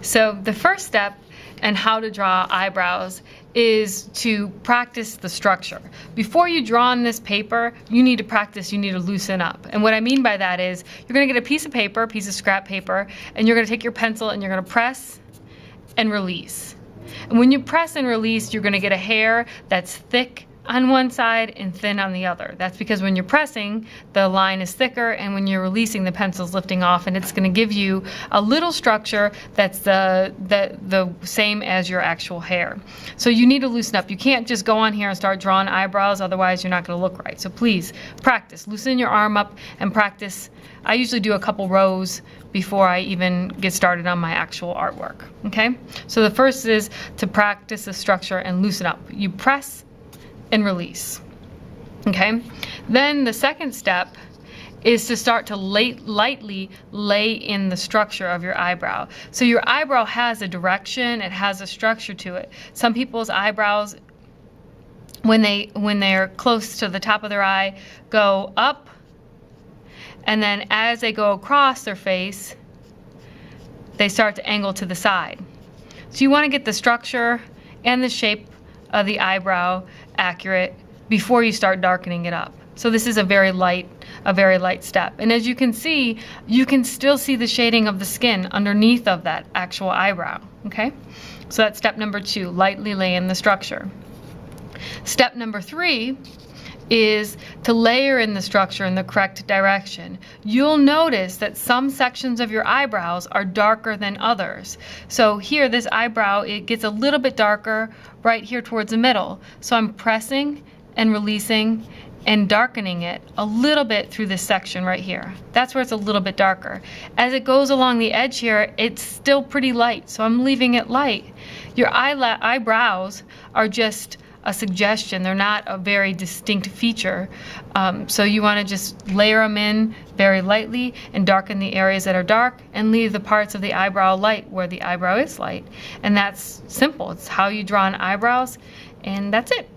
So the first step in how to draw eyebrows is to practice the structure. Before you draw on this paper, you need to practice, you need to loosen up. And what I mean by that is you're gonna get a piece of paper, a piece of scrap paper, and you're gonna take your pencil and you're gonna press and release. And when you press and release, you're gonna get a hair that's thick on one side and thin on the other. That's because when you're pressing, the line is thicker, and when you're releasing, the pencil's lifting off, and it's gonna give you a little structure that's the same as your actual hair. So you need to loosen up. You can't just go on here and start drawing eyebrows, otherwise you're not gonna look right. So please, practice. Loosen your arm up and practice. I usually do a couple rows before I even get started on my actual artwork, okay? So the first is to practice the structure and loosen up. You press and release, okay? Then the second step is to start to lightly lay in the structure of your eyebrow. So your eyebrow has a direction, it has a structure to it. Some people's eyebrows, when they're close to the top of their eye, go up, and then as they go across their face, they start to angle to the side. So you want to get the structure and the shape of the eyebrow accurate before you start darkening it up. So this is a very light step. And as you can see, you can still see the shading of the skin underneath of that actual eyebrow, okay? So that's step number 2, lightly lay in the structure. Step number 3 is to layer in the structure in the correct direction. You'll notice that some sections of your eyebrows are darker than others. So here, this eyebrow, it gets a little bit darker right here towards the middle. So I'm pressing and releasing and darkening it a little bit through this section right here. That's where it's a little bit darker. As it goes along the edge here, it's still pretty light, so I'm leaving it light. Your eyebrows are just a suggestion. They're not a very distinct feature. So you want to just layer them in very lightly and darken the areas that are dark and leave the parts of the eyebrow light where the eyebrow is light. And that's simple. It's how you draw on eyebrows, and that's it.